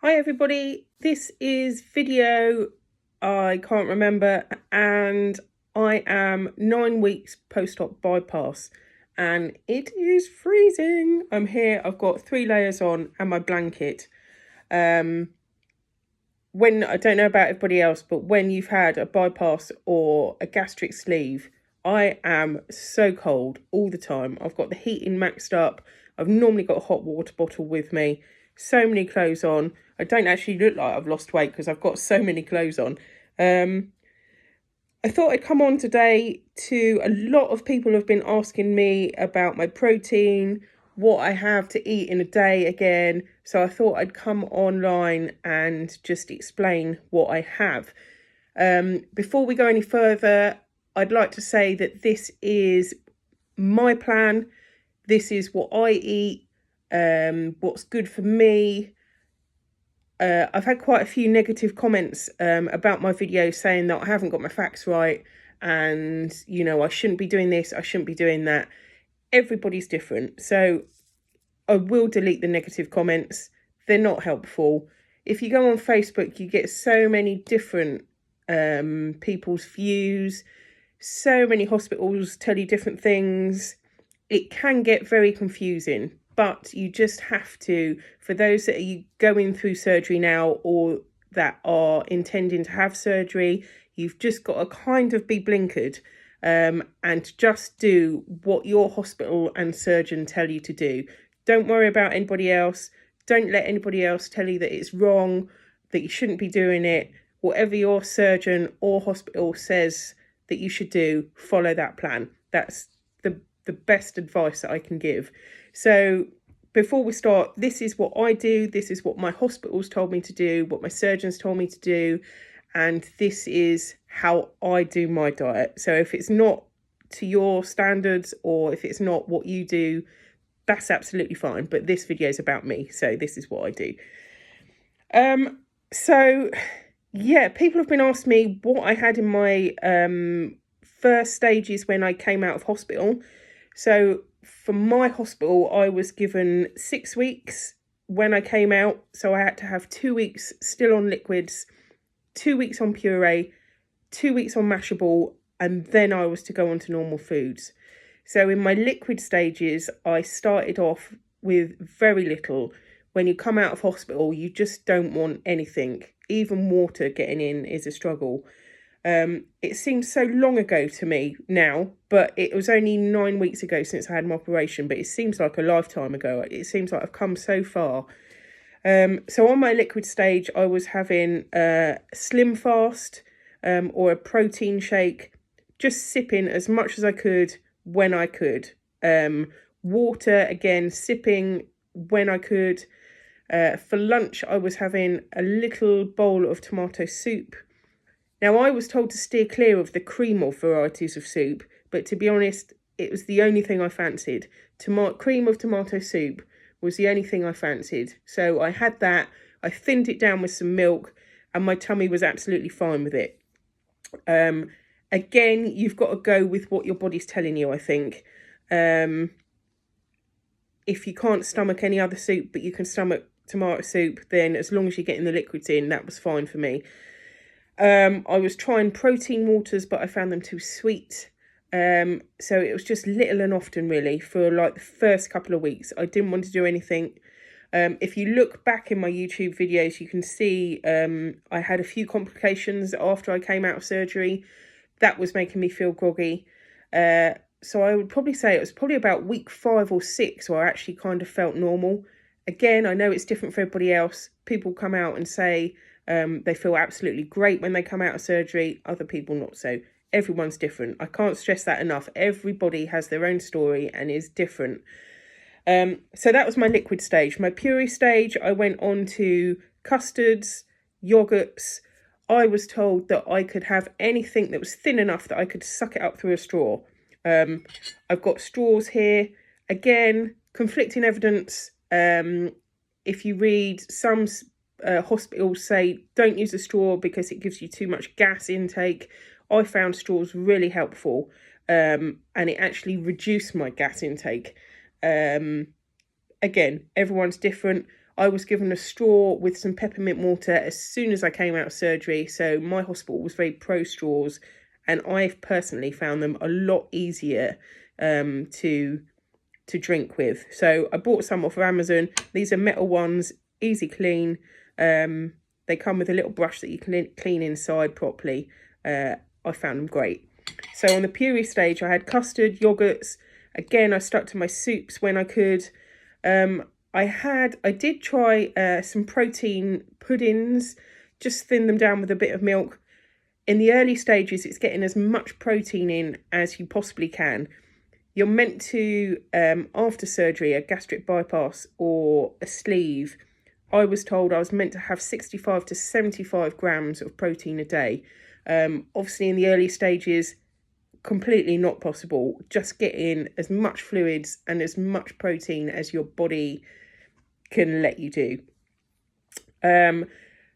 Hi everybody, this is video I can't remember, and I am 9 weeks post-op bypass and it is freezing. I'm here, I've got 3 layers on and my blanket. When, I don't know about everybody else, but when you've had a bypass or a gastric sleeve, I am so cold all the time. I've got the heating maxed up. I've normally got a hot water bottle with me. So many clothes on. I don't actually look like I've lost weight because I've got so many clothes on. I thought I'd come on today to, a lot of people have been asking me about my protein, what I have to eat in a day again. So I thought I'd come online and just explain what I have. Before we go any further, I'd like to say that this is my plan. This is what I eat, what's good for me. I've had quite a few negative comments about my video saying that I haven't got my facts right and, you know, I shouldn't be doing this, I shouldn't be doing that. Everybody's different. So I will delete the negative comments. They're not helpful. If you go on Facebook, you get so many different people's views. So many hospitals tell you different things. It can get very confusing. But you just have to, for those that are going through surgery now or that are intending to have surgery, you've just got to kind of be blinkered and just do what your hospital and surgeon tell you to do. Don't worry about anybody else. Don't let anybody else tell you that it's wrong, that you shouldn't be doing it. Whatever your surgeon or hospital says that you should do, follow that plan. That's the best advice that I can give. So before we start, this is what I do. This is what my hospitals told me to do, what my surgeons told me to do. And this is how I do my diet. So if it's not to your standards or if it's not what you do, that's absolutely fine. But this video is about me. So this is what I do. So yeah, people have been asking me what I had in my first stages when I came out of hospital. So for my hospital, I was given 6 weeks when I came out. So I had to have 2 weeks still on liquids, 2 weeks on puree, 2 weeks on Mashable, and then I was to go on to normal foods. So in my liquid stages, I started off with very little. When you come out of hospital, you just don't want anything. Even water getting in is a struggle. It seems so long ago to me now, but it was only 9 weeks ago since I had my operation, but it seems like a lifetime ago. It seems like I've come so far. So on my liquid stage, I was having a Slim Fast or a protein shake, just sipping as much as I could when I could. Water, again, sipping when I could. For lunch, I was having a little bowl of tomato soup. Now, I was told to steer clear of the cream of varieties of soup, but to be honest, it was the only thing I fancied. Cream of tomato soup was the only thing I fancied. So I had that, I thinned it down with some milk, and my tummy was absolutely fine with it. Again, you've got to go with what your body's telling you, I think. If you can't stomach any other soup, but you can stomach tomato soup, then as long as you're getting the liquids in, that was fine for me. I was trying protein waters, but I found them too sweet. So it was just little and often, really, for like the first couple of weeks. I didn't want to do anything. If you look back in my YouTube videos, you can see I had a few complications after I came out of surgery. That was making me feel groggy. So I would probably say it was probably about week 5 or 6 where I actually kind of felt normal. Again, I know it's different for everybody else. People come out and say they feel absolutely great when they come out of surgery. Other people not so. Everyone's different. I can't stress that enough. Everybody has their own story and is different. So that was my liquid stage. My puree stage, I went on to custards, yogurts. I was told that I could have anything that was thin enough that I could suck it up through a straw. I've got straws here. Again, conflicting evidence. If you read, some hospitals say don't use a straw because it gives you too much gas intake. I found straws really helpful, and it actually reduced my gas intake. Again, everyone's different. I was given a straw with some peppermint water as soon as I came out of surgery. So my hospital was very pro straws, and I've personally found them a lot easier to drink with. So I bought some off of Amazon. These are metal ones, easy clean. They come with a little brush that you can clean inside properly. I found them great. So on the puree stage, I had custard, yogurts. Again, I stuck to my soups when I could. I did try some protein puddings, just thin them down with a bit of milk. In the early stages, it's getting as much protein in as you possibly can. You're meant to, after surgery, a gastric bypass or a sleeve, I was told I was meant to have 65 to 75 grams of protein a day. Obviously, in the early stages, completely not possible. Just get in as much fluids and as much protein as your body can let you do.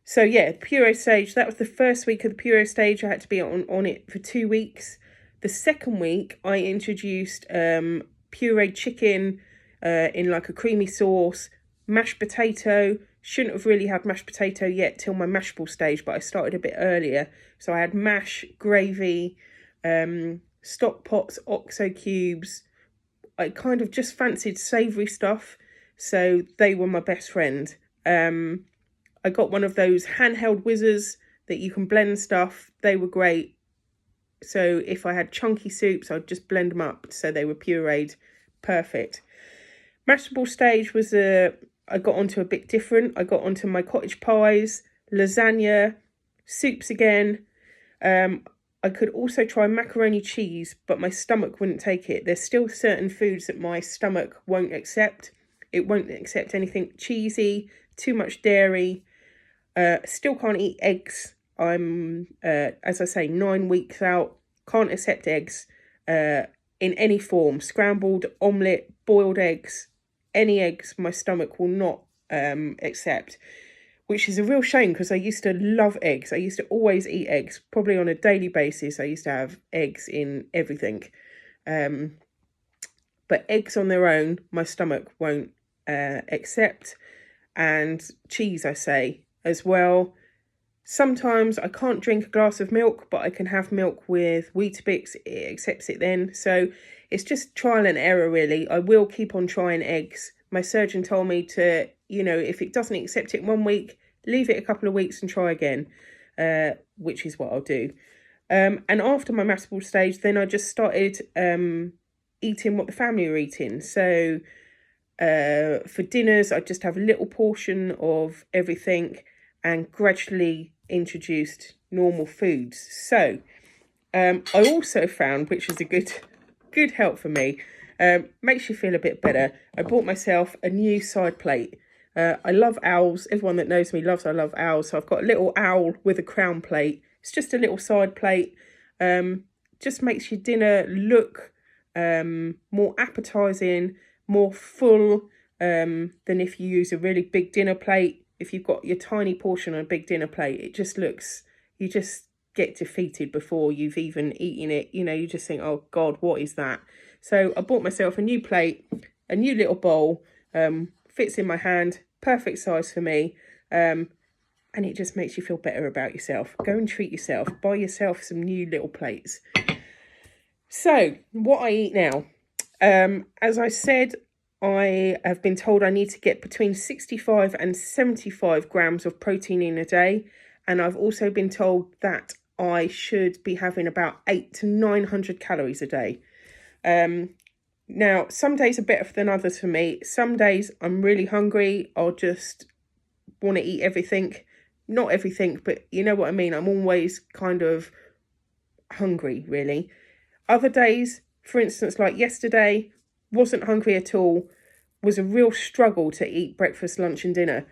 So yeah, puree stage, that was the first week of the puree stage. I had to be on it for 2 weeks. The second week, I introduced pureed chicken in like a creamy sauce, mashed potato. Shouldn't have really had mashed potato yet till my mashable stage, but I started a bit earlier. So I had mash, gravy, stock pots, OXO cubes. I kind of just fancied savoury stuff, so they were my best friend. I got one of those handheld whizzers that you can blend stuff. They were great. So if I had chunky soups, I'd just blend them up so they were pureed. Perfect. Mashable stage was I got onto a bit different. I got onto my cottage pies, lasagna, soups again. I could also try macaroni cheese, but my stomach wouldn't take it. There's still certain foods that my stomach won't accept. It won't accept anything cheesy, too much dairy. Still can't eat eggs. I'm, as I say, 9 weeks out. Can't accept eggs in any form. Scrambled, omelette, boiled eggs, any eggs my stomach will not accept. Which is a real shame because I used to love eggs. I used to always eat eggs, probably on a daily basis. I used to have eggs in everything. But eggs on their own, my stomach won't accept. And cheese, I say, as well. Sometimes I can't drink a glass of milk, but I can have milk with Weetabix. It accepts it then. So it's just trial and error, really. I will keep on trying eggs. My surgeon told me to, if it doesn't accept it 1 week, leave it a couple of weeks and try again, which is what I'll do. And after my mashable stage, then I just started eating what the family were eating. So for dinners, I just have a little portion of everything and gradually introduced normal foods. So I also found, which is a good help for me, makes you feel a bit better. I bought myself a new side plate. I love owls. Everyone that knows me loves I love owls. So I've got a little owl with a crown plate. It's just a little side plate. Just makes your dinner look more appetizing, more full than if you use a really big dinner plate. If you've got your tiny portion on a big dinner plate, it just looks, you just get defeated before you've even eaten it. You just think, oh God, what is that? So I bought myself a new plate, a new little bowl, fits in my hand, perfect size for me. And it just makes you feel better about yourself. Go and treat yourself. Buy yourself some new little plates. So what I eat now. As I said, I have been told I need to get between 65 and 75 grams of protein in a day. And I've also been told that I should be having about 800 to 900 calories a day. Now, some days are better than others for me. Some days I'm really hungry. I'll just want to eat everything. Not everything, but you know what I mean. I'm always kind of hungry, really. Other days, for instance, like yesterday, wasn't hungry at all, was a real struggle to eat breakfast, lunch and dinner.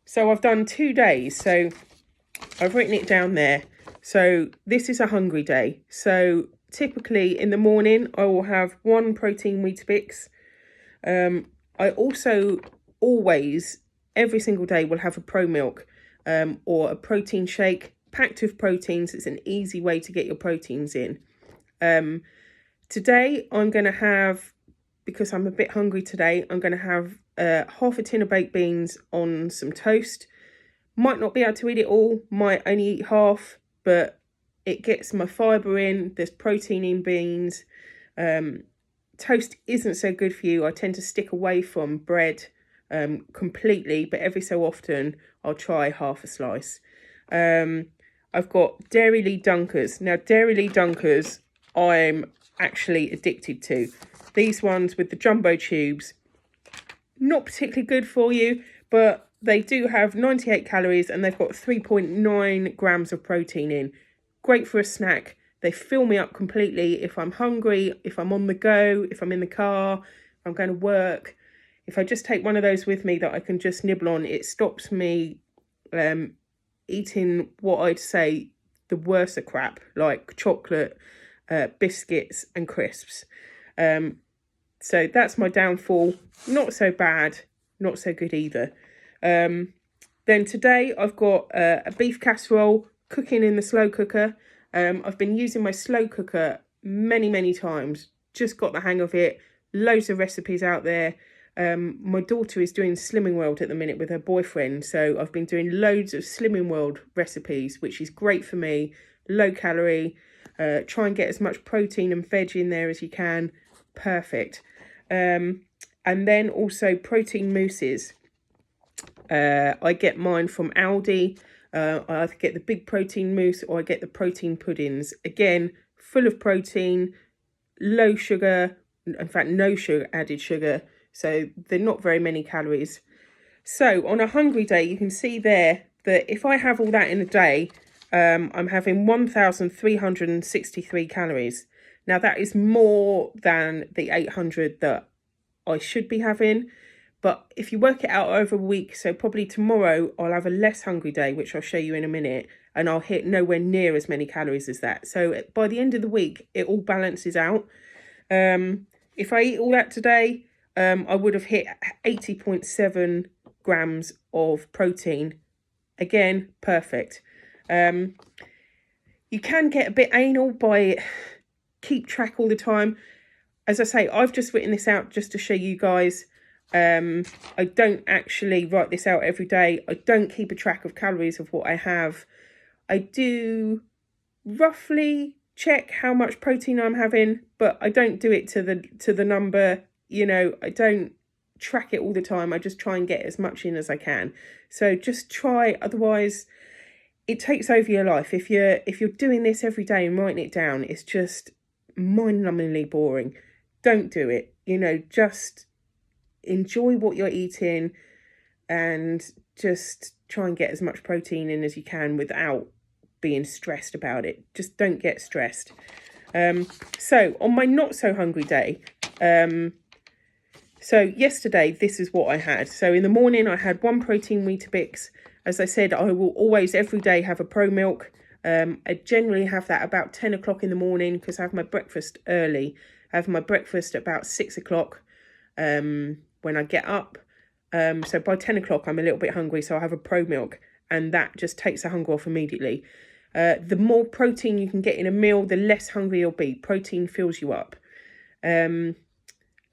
So I've done 2 days. So I've written it down there. So this is a hungry day. So typically in the morning, I will have 1 protein Weetabix. I also always, every single day, will have a Pro Milk or a protein shake packed with proteins. It's an easy way to get your proteins in. Today, I'm going to have, because I'm a bit hungry today, I'm going to have half a tin of baked beans on some toast. Might not be able to eat it all, might only eat half, but it gets my fibre in, there's protein in beans. Toast isn't so good for you. I tend to stick away from bread completely, but every so often I'll try half a slice. I've got Dairylee Dunkers. Now, Dairylee Dunkers I'm actually addicted to. These ones with the jumbo tubes, not particularly good for you, but they do have 98 calories and they've got 3.9 grams of protein in. Great for a snack. They fill me up completely if I'm hungry, if I'm on the go, if I'm in the car, if I'm going to work. If I just take one of those with me that I can just nibble on, it stops me eating what I'd say the worst of crap, like chocolate, biscuits and crisps. So that's my downfall. Not so bad, not so good either. Then today I've got a beef casserole cooking in the slow cooker. I've been using my slow cooker many times, just got the hang of it. Loads of recipes out there. My daughter is doing Slimming World at the minute with her boyfriend, so I've been doing loads of Slimming World recipes, which is great for me. Low calorie. Try and get as much protein and veg in there as you can. Perfect. And then also protein mousses. I get mine from Aldi. I either get the big protein mousse or I get the protein puddings. Again, full of protein, low sugar, in fact no sugar, added sugar, so they're not very many calories. So on a hungry day, you can see there that if I have all that in a day, I'm having 1,363 calories. Now that is more than the 800 that I should be having. But if you work it out over a week, so probably tomorrow I'll have a less hungry day, which I'll show you in a minute, and I'll hit nowhere near as many calories as that. So by the end of the week, it all balances out. If I eat all that today, I would have hit 80.7 grams of protein. Again, perfect. You can get a bit anal by keep track all the time. As I say, I've just written this out just to show you guys. I don't actually write this out every day. I don't keep a track of calories of what I have. I do roughly check how much protein I'm having, but I don't do it to the number. You know, I don't track it all the time. I just try and get as much in as I can. So just try, otherwise it takes over your life. If you're doing this every day and writing it down, it's just mind-numbingly boring. Don't do it. You know, just enjoy what you're eating and just try and get as much protein in as you can without being stressed about it. Just don't get stressed. So on my not so hungry day, so yesterday this is what I had. So in the morning I had 1 protein Weetabix. As I said, I will always every day have a Pro Milk. I generally have that about 10 o'clock in the morning because I have my breakfast early. I have my breakfast at about 6 o'clock when I get up. So by 10 o'clock, I'm a little bit hungry, so I have a Pro Milk, and that just takes the hunger off immediately. The more protein you can get in a meal, the less hungry you'll be. Protein fills you up.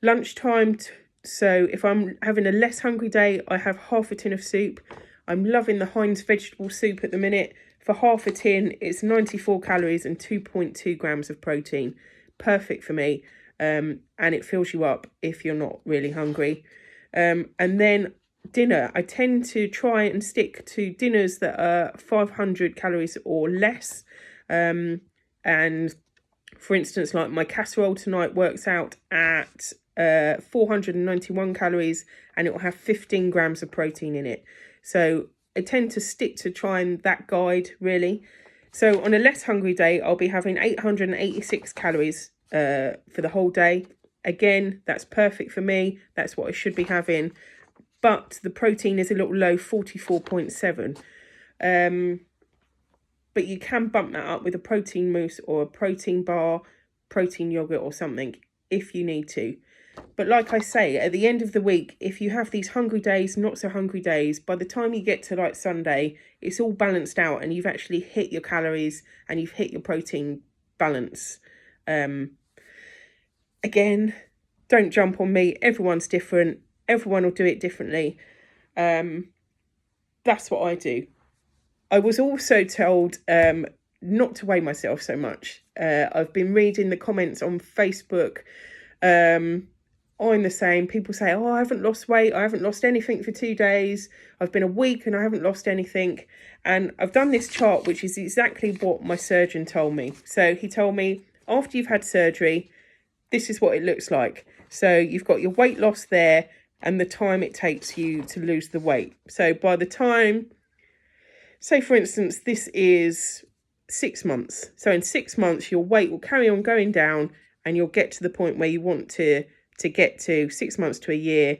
Lunchtime, so if I'm having a less hungry day, I have half a tin of soup. I'm loving the Heinz vegetable soup at the minute. For half a tin, it's 94 calories and 2.2 grams of protein. Perfect for me. And it fills you up if you're not really hungry. And then dinner, I tend to try and stick to dinners that are 500 calories or less. And for instance, like my casserole tonight works out at 491 calories and it will have 15 grams of protein in it. So I tend to stick to trying that guide really. So on a less hungry day, I'll be having 886 calories for the whole day. Again, that's perfect for me. That's what I should be having. But the protein is a little low, 44.7. But you can bump that up with a protein mousse or a protein bar, protein yogurt or something if you need to. But like I say, at the end of the week, if you have these hungry days, not so hungry days, by the time you get to like Sunday, it's all balanced out and you've actually hit your calories and you've hit your protein balance. Again, don't jump on me. Everyone's different. Everyone will do it differently. That's what I do. I was also told not to weigh myself so much. I've been reading the comments on Facebook. I'm the same. People say, oh, I haven't lost weight. I haven't lost anything for 2 days. I've been a week and I haven't lost anything. And I've done this chart, which is exactly what my surgeon told me. So he told me, after you've had surgery, this is what it looks like. So you've got your weight loss there and the time it takes you to lose the weight. So by the time, say for instance, this is 6 months. So in 6 months, your weight will carry on going down and you'll get to the point where you want to get to. 6 months to a year.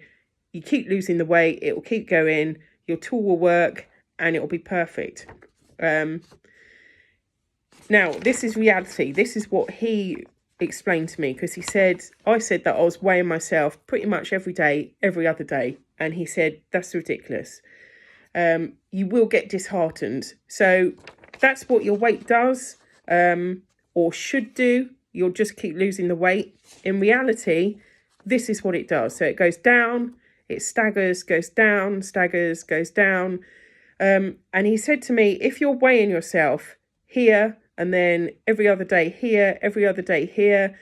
You keep losing the weight, it will keep going, your tool will work and it will be perfect. Now, this is reality. This is what he explained to me, because I said that I was weighing myself pretty much every day, every other day. And he said, that's ridiculous. You will get disheartened. So that's what your weight does, or should do. You'll just keep losing the weight. In reality, this is what it does. So it goes down, it staggers, goes down, staggers, goes down. And he said to me, if you're weighing yourself here and then every other day here, every other day here,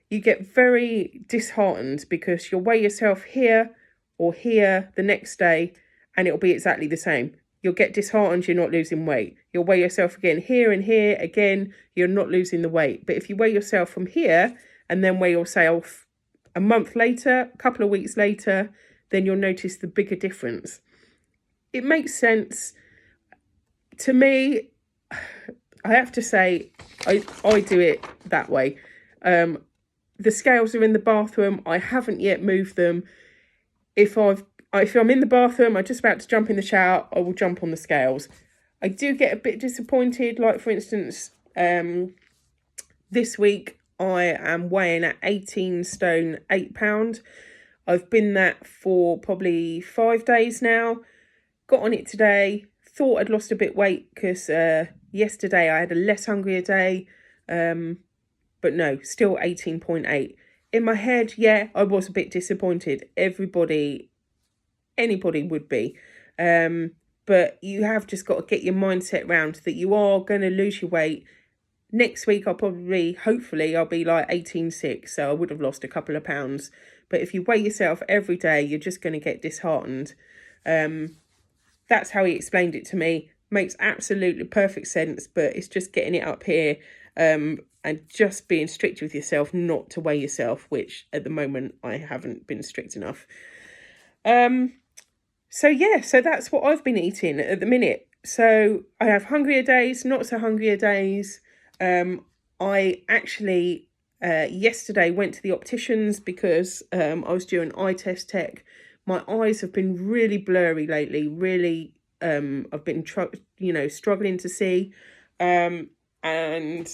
you get very disheartened because you'll weigh yourself here or here the next day and it'll be exactly the same. You'll get disheartened, you're not losing weight. You'll weigh yourself again here and here, again, you're not losing the weight. But if you weigh yourself from here and then weigh yourself a month later, a couple of weeks later, then you'll notice the bigger difference. It makes sense. To me, I have to say, I do it that way. The scales are in the bathroom. I haven't yet moved them. If I'm in the bathroom, I'm just about to jump in the shower, I will jump on the scales. I do get a bit disappointed. Like, for instance, this week I am weighing at 18 stone, 8 pound. I've been that for probably 5 days now. Got on it today. Thought I'd lost a bit weight because yesterday I had a less hungrier day. But no, still 18.8. In my head, yeah, I was a bit disappointed. Anybody would be. But you have just got to get your mindset round that you are going to lose your weight. Next week, hopefully, I'll be like 18.6. So I would have lost a couple of pounds. But if you weigh yourself every day, you're just going to get disheartened. That's how he explained it to me. Makes absolutely perfect sense, but it's just getting it up here and just being strict with yourself not to weigh yourself, which at the moment I haven't been strict enough. So that's what I've been eating at the minute. So I have hungrier days, not so hungrier days. I actually yesterday went to the opticians because I was doing eye test tech. My eyes have been really blurry lately. Really, I've been struggling to see. And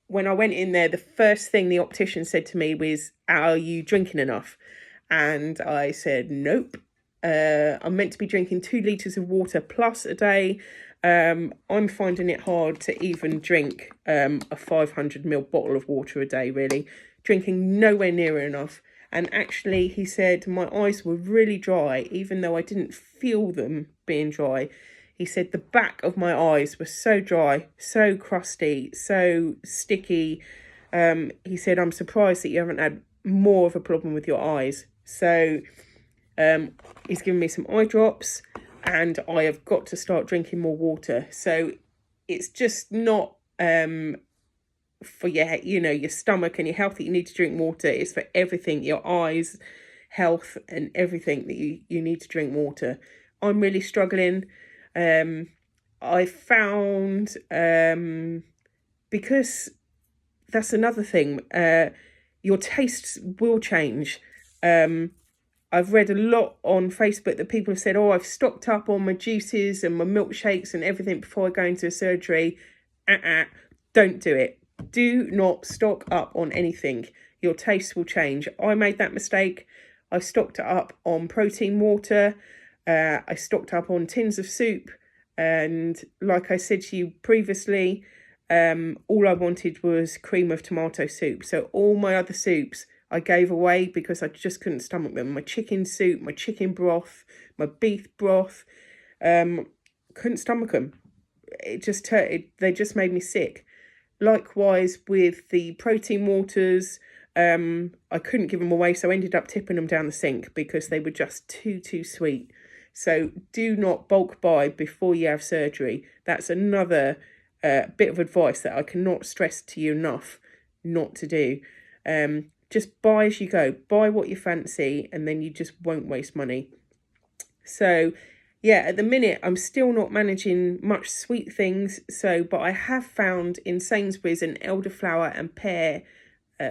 when I went in there, the first thing the optician said to me was, "Are you drinking enough?" And I said, "Nope. I'm meant to be drinking 2 litres of water plus a day. I'm finding it hard to even drink a 500ml bottle of water a day, really. Drinking nowhere near enough." And actually, he said my eyes were really dry, even though I didn't feel them being dry. He said the back of my eyes were so dry, so crusty, so sticky. He said, "I'm surprised that you haven't had more of a problem with your eyes." So he's given me some eye drops and I have got to start drinking more water. So it's just not for your stomach and your health that you need to drink water. It's for everything, your eyes, health and everything that you need to drink water. I'm really struggling. I found because that's another thing, your tastes will change. I've read a lot on Facebook that people have said, "Oh, I've stocked up on my juices and my milkshakes and everything before I go into a surgery." Don't do it. Do not stock up on anything. Your tastes will change. I made that mistake. I stocked up on protein water. I stocked up on tins of soup. And like I said to you previously, all I wanted was cream of tomato soup. So all my other soups I gave away because I just couldn't stomach them. My chicken soup, my chicken broth, my beef broth, couldn't stomach them. They just made me sick. Likewise with the protein waters, I couldn't give them away, so I ended up tipping them down the sink because they were just too sweet. So do not bulk buy before you have surgery. That's another bit of advice that I cannot stress to you enough not to do. Just buy as you go. Buy what you fancy, and then you just won't waste money. So yeah, at the minute, I'm still not managing much sweet things. But I have found in Sainsbury's an elderflower and pear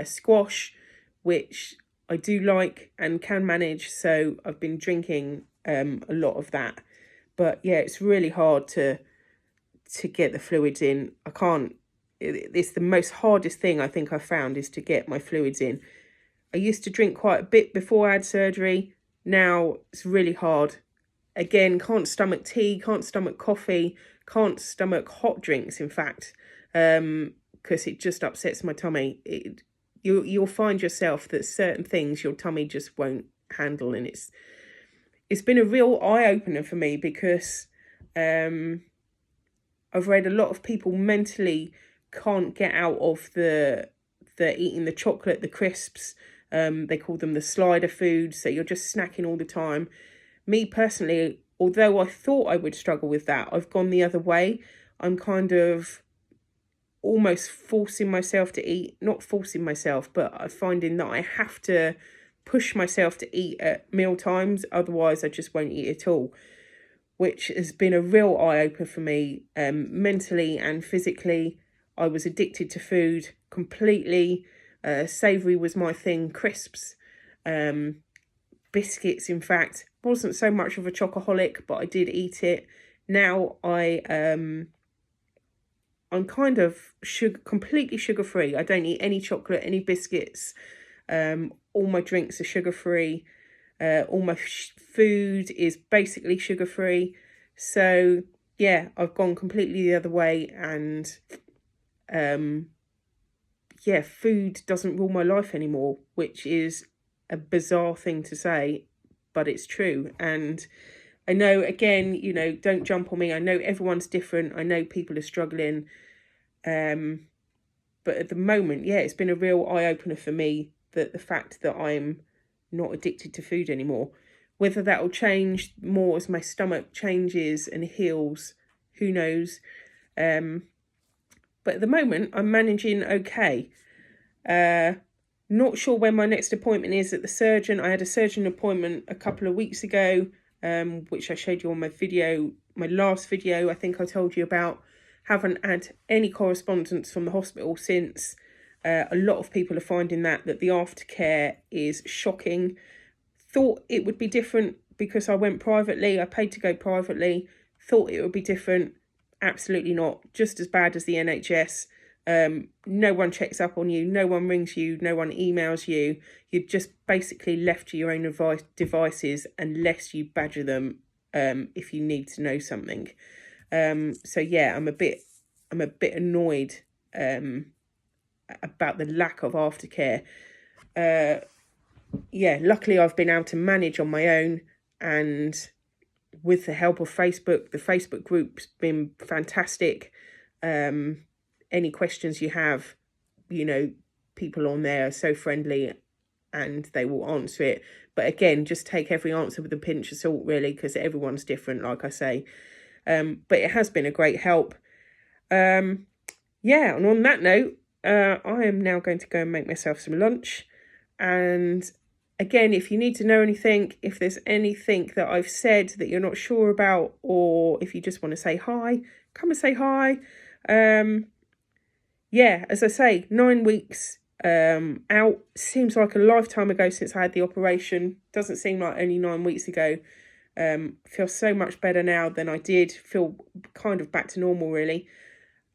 squash, which I do like and can manage. So I've been drinking a lot of that. But yeah, it's really hard to get the fluids in. I can't. It's the most hardest thing I think I've found is to get my fluids in. I used to drink quite a bit before I had surgery. Now it's really hard. Again, can't stomach tea, can't stomach coffee, can't stomach hot drinks, in fact, because it just upsets my tummy. You'll find yourself that certain things your tummy just won't handle, and it's been a real eye-opener for me because I've read a lot of people mentally can't get out of the eating the chocolate, the crisps. They call them the slider foods, so you're just snacking all the time. Me personally, although I thought I would struggle with that, I've gone the other way. I'm kind of almost forcing myself to eat, not forcing myself, but I'm finding that I have to push myself to eat at meal times, otherwise I just won't eat at all, which has been a real eye-opener for me, mentally and physically. I was addicted to food completely. Savoury was my thing, crisps, biscuits, in fact. Wasn't so much of a chocoholic, but I did eat it. Now I'm kind of completely sugar-free. I don't eat any chocolate, any biscuits. All my drinks are sugar-free. All my food is basically sugar-free. So yeah, I've gone completely the other way, and yeah, food doesn't rule my life anymore, which is a bizarre thing to say, but it's true. And I know, again, don't jump on me. I know everyone's different. I know people are struggling. But at the moment, yeah, it's been a real eye-opener for me, that the fact that I'm not addicted to food anymore. Whether that will change more as my stomach changes and heals, who knows. But at the moment, I'm managing okay. Not sure when my next appointment is at the surgeon. I had a surgeon appointment a couple of weeks ago, which I showed you on my last video, I think I told you about. Haven't had any correspondence from the hospital since. A lot of people are finding that the aftercare is shocking. Thought it would be different because I went privately. I paid to go privately. Thought it would be different. Absolutely not. Just as bad as the NHS. No one checks up on you. No one rings you. No one emails you. You're just basically left to your own devices unless you badger them if you need to know something. So yeah, I'm a bit annoyed about the lack of aftercare. Yeah, luckily I've been able to manage on my own, and with the help of Facebook, the Facebook group's been fantastic. Any questions you have, people on there are so friendly and they will answer it. But again, just take every answer with a pinch of salt, really, because everyone's different, like I say. But it has been a great help. Yeah, and on that note, I am now going to go and make myself some lunch. And again, if you need to know anything, if there's anything that I've said that you're not sure about, or if you just want to say hi, come and say hi. Yeah, as I say, 9 weeks out. Seems like a lifetime ago since I had the operation. Doesn't seem like only 9 weeks ago. Feel so much better now than I did. Feel kind of back to normal, really.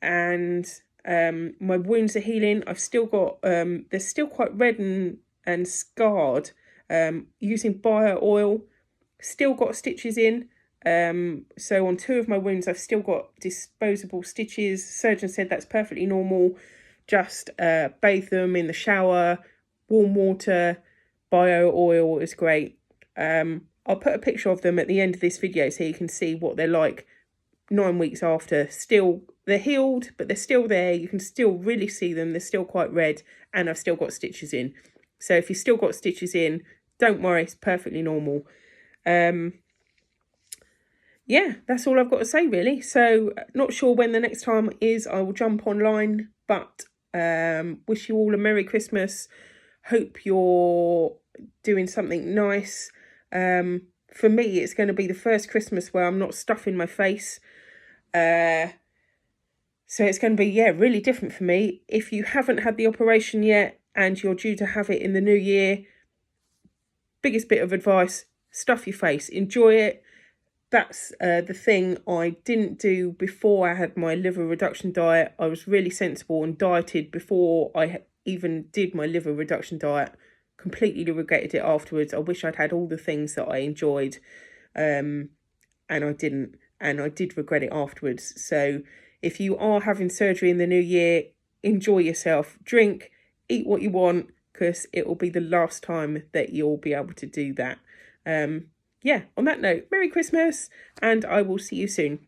And my wounds are healing. I've still got, they're still quite red and scarred. Using bio oil, still got stitches in. So on 2 of my wounds, I've still got disposable stitches. Surgeon said that's perfectly normal. Just bathe them in the shower, warm water, bio oil is great. I'll put a picture of them at the end of this video so you can see what they're like 9 weeks after. Still, they're healed, but they're still there. You can still really see them. They're still quite red, and I've still got stitches in. So if you've still got stitches in, don't worry, it's perfectly normal. Yeah, that's all I've got to say, really. So not sure when the next time is I will jump online, but wish you all a Merry Christmas. Hope you're doing something nice. For me, it's going to be the first Christmas where I'm not stuffing my face. So it's going to be, really different for me. If you haven't had the operation yet and you're due to have it in the new year, biggest bit of advice, stuff your face, enjoy it. That's the thing I didn't do before I had my liver reduction diet. I was really sensible and dieted before I even did my liver reduction diet. Completely regretted it afterwards. I wish I'd had all the things that I enjoyed, and I didn't. And I did regret it afterwards. So if you are having surgery in the new year, enjoy yourself. Drink, eat what you want, because it will be the last time that you'll be able to do that. On that note, Merry Christmas, and I will see you soon.